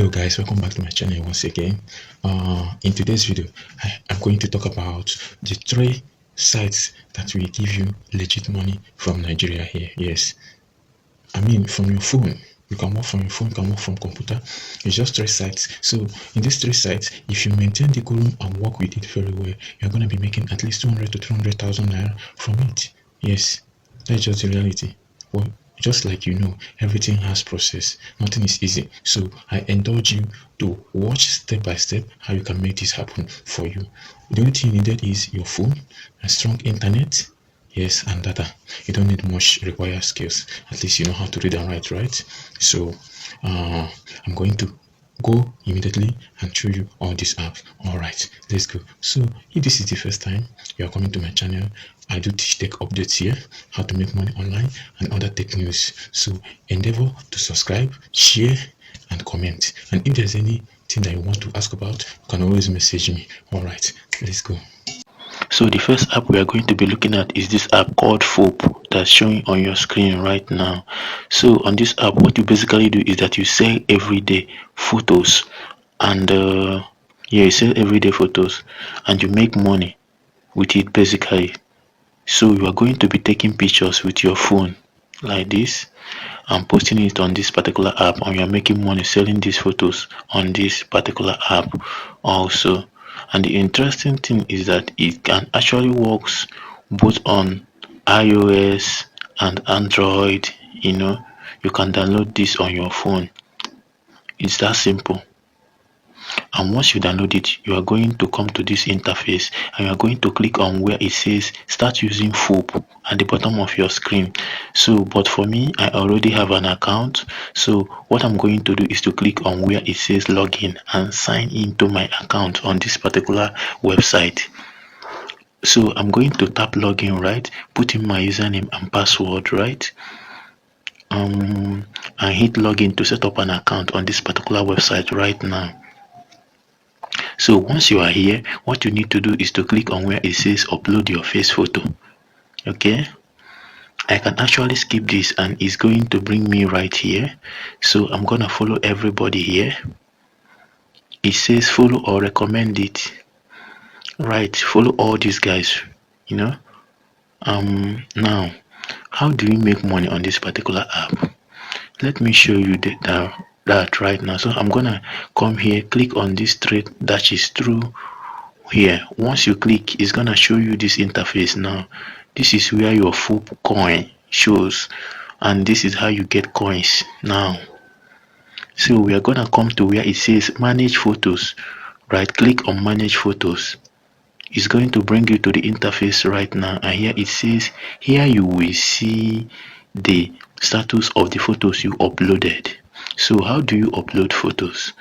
Hello guys, welcome back to my channel once again. In today's video, I'm going to talk about the 3 sites that will give you legit money from Nigeria here. Yes, I mean from your phone. You can work from your phone, you can work from computer. It's just 3 sites. So in these 3 sites, if you maintain the goal and work with it very well, you're going to be making at least 200 to 300,000 naira from it. Yes, that's just the reality. Well, just like you know, everything has process. Nothing is easy. So I indulge you to watch step by step how you can make this happen for you. The only thing needed is your phone, a strong internet, yes, and data. You don't need much required skills. At least you know how to read and write, right? So I'm going to go immediately and show you all these apps. All right, let's go. So if this is the first time you are coming to my channel, I do teach tech updates here, how to make money online and other tech news. So endeavor to subscribe, share and comment, and if there's anything that you want to ask about, you can always message me. All right, let's go. So the first app we are going to be looking at is this app called FOP that's showing on your screen right now. So on this app, what you basically do is that you sell everyday photos, and yeah, you sell everyday photos and you make money with it basically. So you are going to be taking pictures with your phone like this and posting it on this particular app, and you're making money selling these photos on this particular app also. And the interesting thing is that it can actually works both on iOS and Android. You can download this on your phone. It's that simple. And once you download it, you are going to come to this interface and you are going to click on where it says start using FOP at the bottom of your screen. So but for me, I already have an account, so what I'm going to do is to click on where it says login and sign into my account on this particular website. So I'm going to tap login, right, put in my username and password, right, and hit login to set up an account on this particular website right now. So once you are here, what you need to do is to click on where it says upload your face photo. Okay, I can actually skip this and it's going to bring me right here. So I'm gonna follow everybody here. It says follow or recommend it, right? Follow all these guys. Now how do you make money on this particular app? Let me show you that right now. So I'm gonna come here, click on this thread that is through here. Once you click, it's gonna show you this interface. Now this is where your full coin shows, and this is how you get coins now. So we are gonna come to where it says manage photos. Right click on manage photos. It's going to bring you to the interface right now, and here it says here you will see the status of the photos you uploaded. So how do you upload photos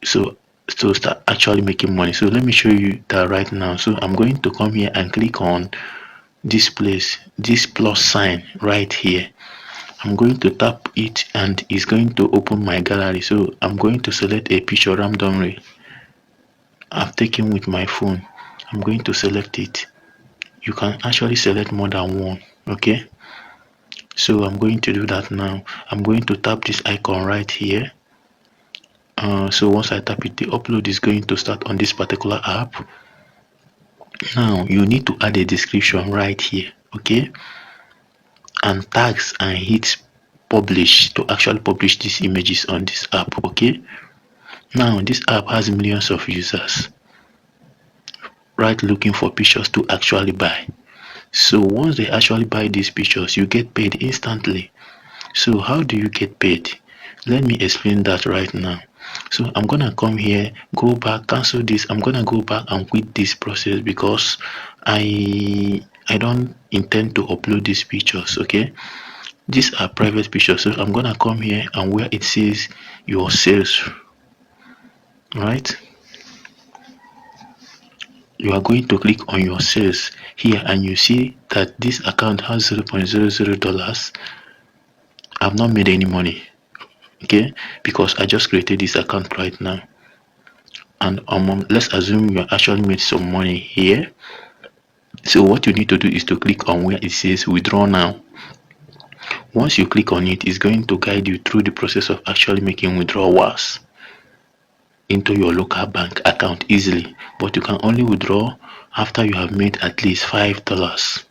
so start actually making money? So let me show you that right now. So I'm going to come here and click on this place, this plus sign right here. I'm going to tap it and it's going to open my gallery. So I'm going to select a picture randomly I've taken with my phone. I'm going to select it. You can actually select more than one. Okay, so I'm going to do that now. I'm going to tap this icon right here. So once I tap it, the upload is going to start on this particular app. Now you need to add a description right here, okay, and tags and hit publish to actually publish these images on this app. Okay, now this app has millions of users right looking for pictures to actually buy. So once they actually buy these pictures, you get paid instantly. So how do you get paid? Let me explain that right now. So I'm gonna come here, go back, cancel this. I'm gonna go back and quit this process because I don't intend to upload these pictures. Okay, these are private pictures. So I'm gonna come here and where it says your sales, right, you are going to click on your sales here and you see that this account has $0.00. I've not made any money, okay, because I just created this account right now. And let's assume you actually made some money here. So what you need to do is to click on where it says withdraw now. Once you click on it, it's going to guide you through the process of actually making withdrawals. into your local bank account easily, but you can only withdraw after you have made at least $5.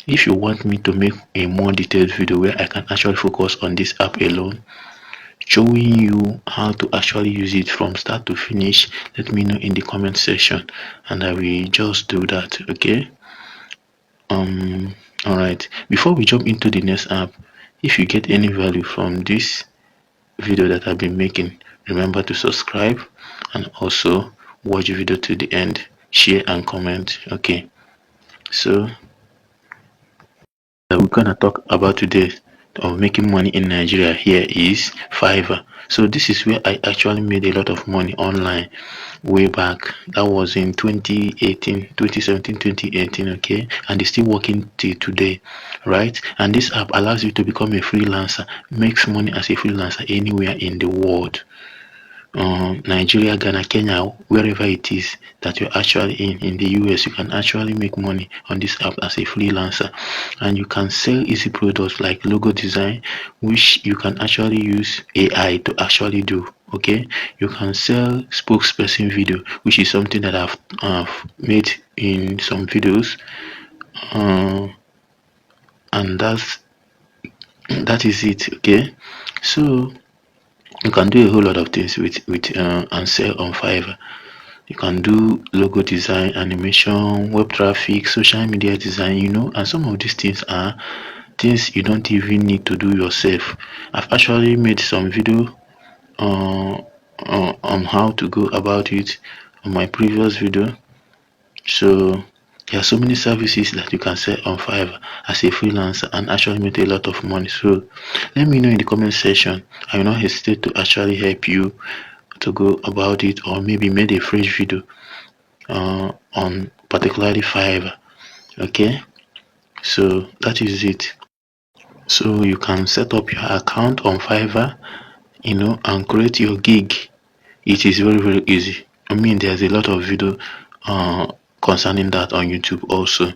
If you want me to make a more detailed video where I can actually focus on this app alone, showing you how to actually use it from start to finish, let me know in the comment section and I will just do that. Okay. Alright, before we jump into the next app, if you get any value from this video that I've been making, remember to subscribe and also watch the video to the end, share and comment. Okay, so we're gonna talk about today of making money in Nigeria. Here is Fiverr. So this is where I actually made a lot of money online way back. That was in 2018, 2017, 2018. Okay, and it's still working till today, right? And this app allows you to become a freelancer, makes money as a freelancer anywhere in the world. Nigeria, Ghana, Kenya, wherever it is that you're actually in the US, you can actually make money on this app as a freelancer, and you can sell easy products like logo design, which you can actually use AI to actually do. Okay, you can sell spokesperson video, which is something that I've made in some videos, and that is it. Okay, so you can do a whole lot of things with and sell on Fiverr. You can do logo design, animation, web traffic, social media design, and some of these things are things you don't even need to do yourself. I've actually made some video on how to go about it on my previous video. So there are so many services that you can sell on Fiverr as a freelancer and actually make a lot of money. So let me know in the comment section. I will not hesitate to actually help you to go about it, or maybe made a fresh video on particularly Fiverr. Okay, so that is it. So you can set up your account on Fiverr, and create your gig. It is very easy. I mean, there's a lot of video concerning that on YouTube also.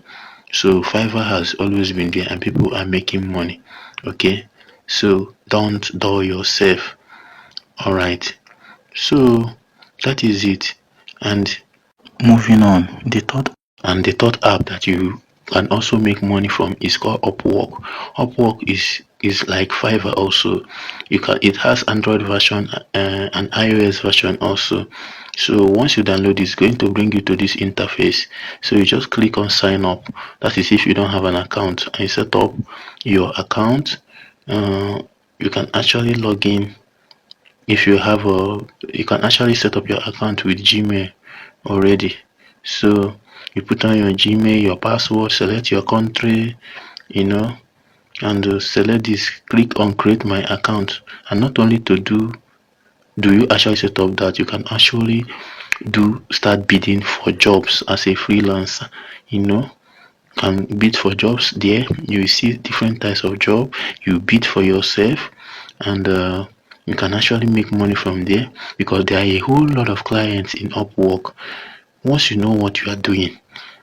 So Fiverr has always been there and people are making money. Okay, so don't dull yourself. All right, so that is it. And moving on, the third app that you can also make money from is called Upwork. Upwork is like Fiverr also. It has Android version and iOS version also. So once you download, it's going to bring you to this interface. So you just click on sign up. That is if you don't have an account, and you set up your account. You can actually log in. If you have you can actually set up your account with Gmail already. So you put on your Gmail, your password, select your country, and select this, click on create my account. And not only to do you actually set up that, you can actually start bidding for jobs as a freelancer. Can bid for jobs there. You see different types of job, you bid for yourself, and you can actually make money from there, because there are a whole lot of clients in Upwork. Once you know what you are doing,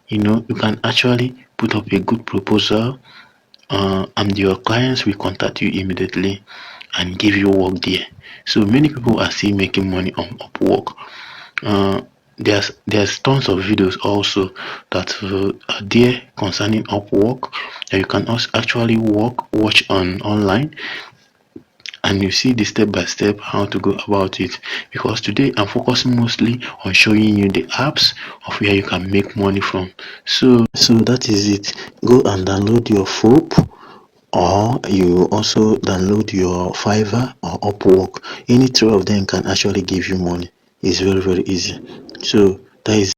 you can actually put up a good proposal, and your clients will contact you immediately and give you work there. So many people are still making money on Upwork. There's tons of videos also that are there concerning Upwork that you can also actually watch online, and you see the step by step how to go about it, because today I'm focusing mostly on showing you the apps of where you can make money from. So that is it. Go and download your FOP, or you also download your Fiverr or Upwork. Any two of them can actually give you money. It's very easy. So that is